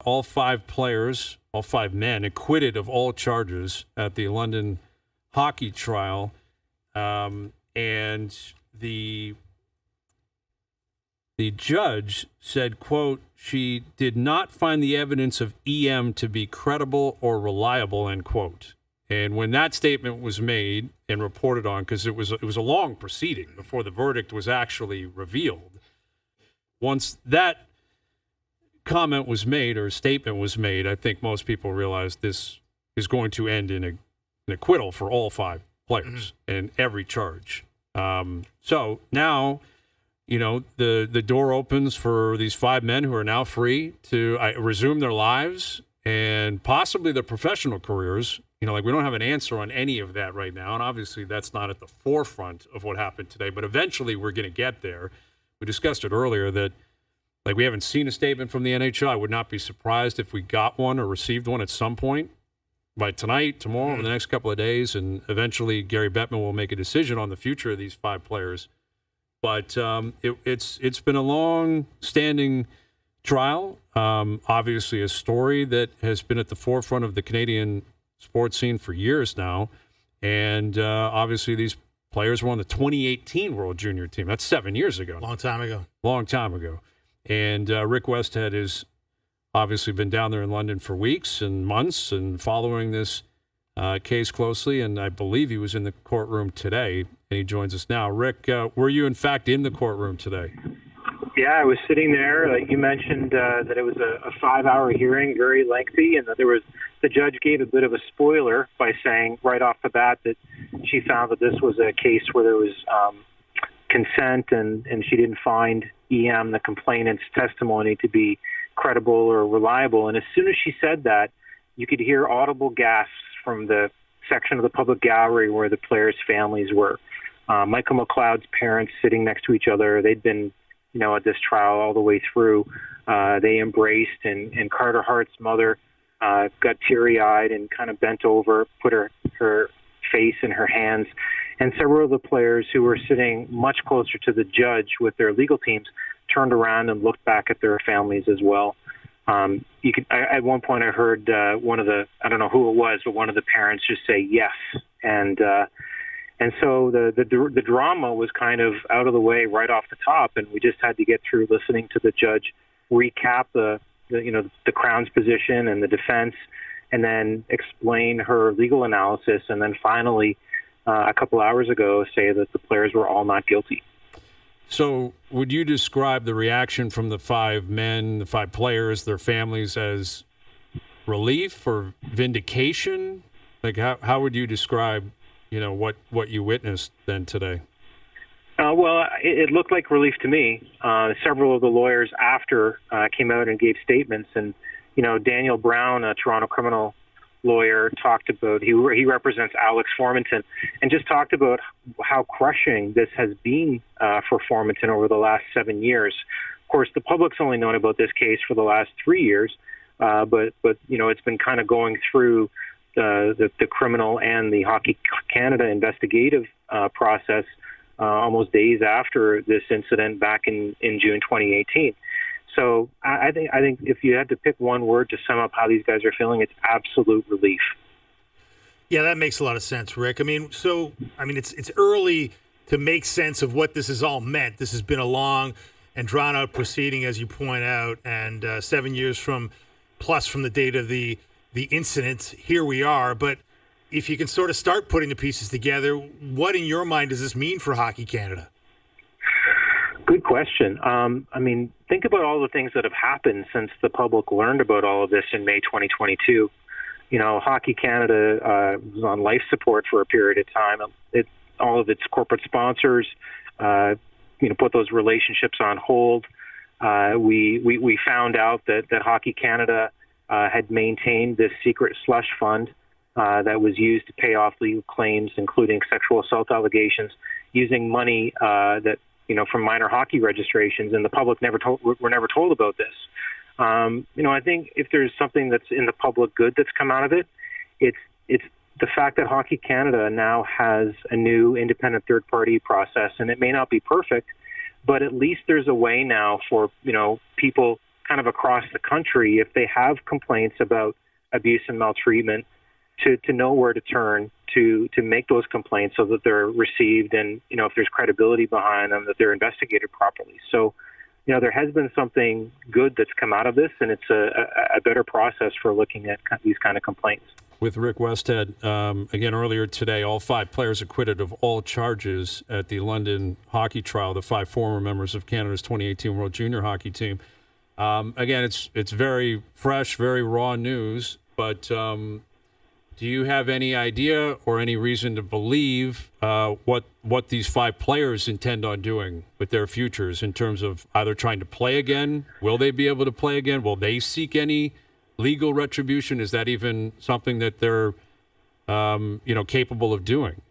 all 5 players, all 5 men, acquitted of all charges at the London hockey trial. And the judge said, quote, she did not find the evidence of EM to be credible or reliable, end quote. And when that statement was made and reported on, because it was a long proceeding before the verdict was actually revealed, once that comment was made or statement was made, I think most people realized this is going to end in an acquittal for all 5 players and every charge. So now, the door opens for these 5 men who are now free to resume their lives and possibly their professional careers. We don't have an answer on any of that right now, and obviously that's not at the forefront of what happened today, but eventually we're going to get there. We discussed it earlier that, we haven't seen a statement from the NHL. I would not be surprised if we got one or received one at some point by tonight, tomorrow, over the next couple of days, and eventually Gary Bettman will make a decision on the future of these 5 players. But it's been a long-standing trial, obviously a story that has been at the forefront of the Canadian sports scene for years now, and obviously these players were on the 2018 World Junior team. That's 7 years ago. Long time ago. And Rick Westhead has obviously been down there in London for weeks and months and following this case closely, and I believe he was in the courtroom today, and he joins us now. Rick, were you in fact in the courtroom today? Yeah, I was sitting there. Like you mentioned that it was a 5-hour hearing, very lengthy, and that the judge gave a bit of a spoiler by saying right off the bat that she found that this was a case where there was consent and she didn't find EM, the complainant's testimony, to be credible or reliable. And as soon as she said that, you could hear audible gasps from the section of the public gallery where the players' families were. Michael McLeod's parents sitting next to each other. They'd been, at this trial all the way through. They embraced, and Carter Hart's mother got teary-eyed and kind of bent over, put her face in her hands. And several of the players who were sitting much closer to the judge with their legal teams turned around and looked back at their families as well. At one point I heard one of the, I don't know who it was, but one of the parents just say yes. And so the drama was kind of out of the way right off the top, and we just had to get through listening to the judge recap the Crown's position and the defense, and then explain her legal analysis, and then finally, a couple hours ago, say that the players were all not guilty. So would you describe the reaction from the 5 men, the 5 players, their families, as relief or vindication? Like, how would you describe, what you witnessed then today? Well, it looked like relief to me. Several of the lawyers after came out and gave statements, and Daniel Brown, a Toronto criminal lawyer, talked about, he represents Alex Formanton, and just talked about how crushing this has been for Formanton over the last 7 years. Of course, the public's only known about this case for the last 3 years, but it's been kind of going through the criminal and the Hockey Canada investigative process almost days after this incident back in June 2018. So I think if you had to pick one word to sum up how these guys are feeling, it's absolute relief. Yeah, that makes a lot of sense, Rick. It's early to make sense of what this has all meant. This has been a long and drawn-out proceeding, as you point out, and 7 years from the date of the incident. Here we are. But if you can sort of start putting the pieces together, what in your mind does this mean for Hockey Canada? Good question. Think about all the things that have happened since the public learned about all of this in May 2022. Hockey Canada was on life support for a period of time. All of its corporate sponsors, put those relationships on hold. We found out that Hockey Canada had maintained this secret slush fund that was used to pay off legal claims, including sexual assault allegations, using money from minor hockey registrations, and the public were never told about this. I think if there's something that's in the public good that's come out of it, it's the fact that Hockey Canada now has a new independent third-party process, and it may not be perfect, but at least there's a way now for people kind of across the country, if they have complaints about abuse and maltreatment, to know where to turn to make those complaints so that they're received, and if there's credibility behind them, that they're investigated properly. So there has been something good that's come out of this, and it's a better process for looking at these kind of complaints. With Rick Westhead, again, earlier today, all 5 players acquitted of all charges at the London hockey trial, the 5 former members of Canada's 2018 World Junior Hockey Team. Again, it's very fresh, very raw news, but do you have any idea or any reason to believe what these 5 players intend on doing with their futures in terms of either trying to play again? Will they be able to play again? Will they seek any legal retribution? Is that even something that they're capable of doing?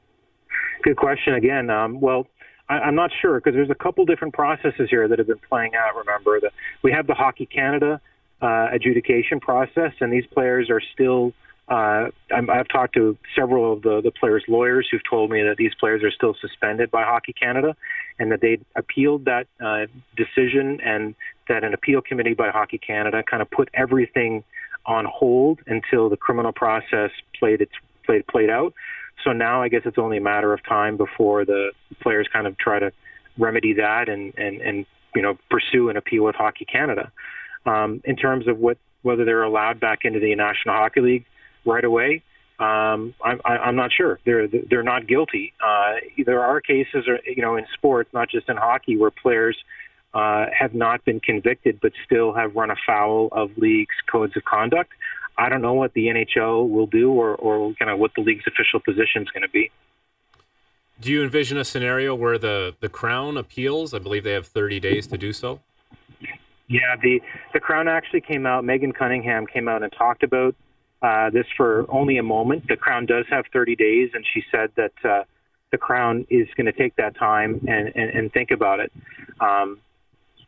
Good question again. Well, I'm not sure, because there's a couple different processes here that have been playing out. Remember that we have the Hockey Canada adjudication process, and these players are still. I've talked to several of the players' lawyers who've told me that these players are still suspended by Hockey Canada, and that they appealed that decision, and that an appeal committee by Hockey Canada kind of put everything on hold until the criminal process played out. So now I guess it's only a matter of time before the players kind of try to remedy that and pursue an appeal with Hockey Canada. In terms of whether they're allowed back into the National Hockey League right away, I'm not sure. They're not guilty. There are cases, in sports, not just in hockey, where players have not been convicted but still have run afoul of league's codes of conduct. I don't know what the NHL will do or kind of what the league's official position is going to be. Do you envision a scenario where the Crown appeals? I believe they have 30 days to do so. Yeah, the Crown actually came out. Megan Cunningham came out and talked about this for only a moment. The Crown does have 30 days, and she said that the Crown is going to take that time and think about it.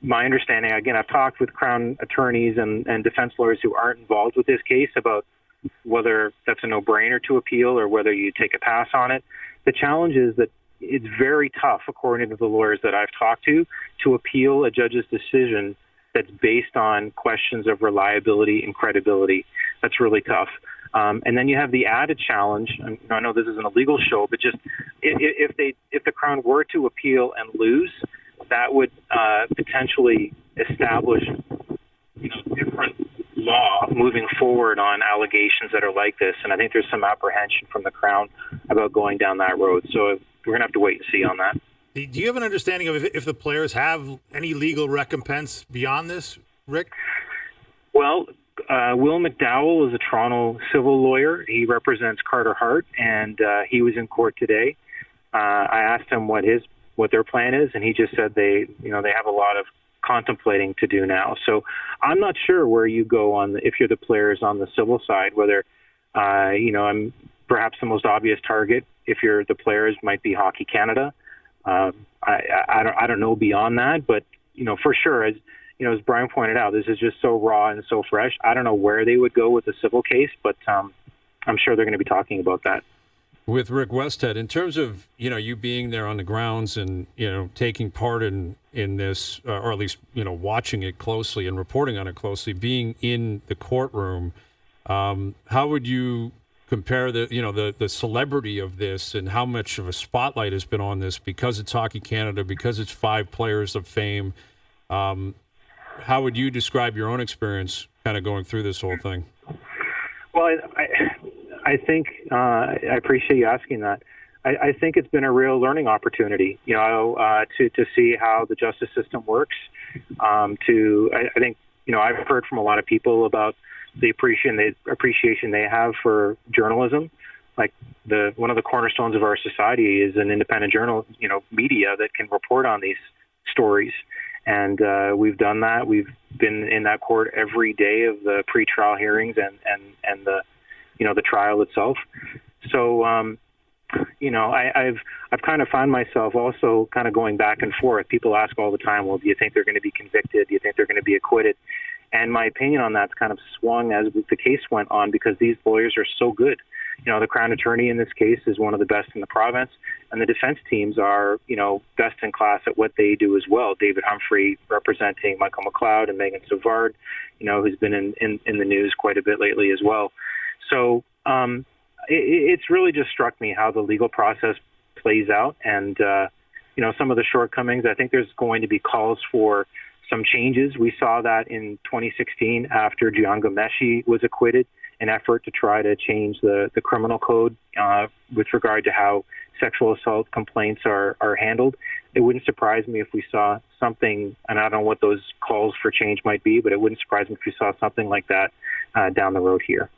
My understanding, again, I've talked with Crown attorneys and defense lawyers who aren't involved with this case about whether that's a no-brainer to appeal or whether you take a pass on it. The challenge is that it's very tough, according to the lawyers that I've talked to appeal a judge's decision that's based on questions of reliability and credibility. That's really tough. And then you have the added challenge. I know this isn't a legal show, but just if the Crown were to appeal and lose, that would potentially establish different law moving forward on allegations that are like this. And I think there's some apprehension from the Crown about going down that road. So we're going to have to wait and see on that. Do you have an understanding of if the players have any legal recompense beyond this, Rick? Well, Will McDowell is a Toronto civil lawyer. He represents Carter Hart, and he was in court today. I asked him what their plan is, and he just said they have a lot of contemplating to do now. So I'm not sure where you go if you're the players on the civil side, whether I'm perhaps the most obvious target if you're the players might be Hockey Canada. I don't know beyond that, but for sure, as Bryan pointed out, this is just so raw and so fresh. I don't know where they would go with the civil case, but I'm sure they're going to be talking about that. With Rick Westhead, in terms of you being there on the grounds and taking part in this, or at least watching it closely and reporting on it closely, being in the courtroom, how would you compare the celebrity of this and how much of a spotlight has been on this because it's Hockey Canada, because it's 5 players of fame? How would you describe your own experience kind of going through this whole thing? Well, I think I appreciate you asking that. I think it's been a real learning opportunity, to see how the justice system works. I think, I've heard from a lot of people about the appreciation they have for journalism. Like one of the cornerstones of our society is an independent journal, media that can report on these stories. And we've done that. We've been in that court every day of the pretrial hearings and the trial itself. So, I've kind of found myself also kind of going back and forth. People ask all the time, well, do you think they're going to be convicted? Do you think they're going to be acquitted? And my opinion on that's kind of swung as the case went on because these lawyers are so good. the Crown Attorney in this case is one of the best in the province, and the defense teams are, best in class at what they do as well. David Humphrey representing Michael McLeod and Megan Savard, who's been in the news quite a bit lately as well. So it's really just struck me how the legal process plays out, and some of the shortcomings. I think there's going to be calls for some changes. We saw that in 2016 after Jian Ghomeshi was acquitted, an effort to try to change the criminal code with regard to how sexual assault complaints are handled. It wouldn't surprise me if we saw something, and I don't know what those calls for change might be, but it wouldn't surprise me if we saw something like that down the road here.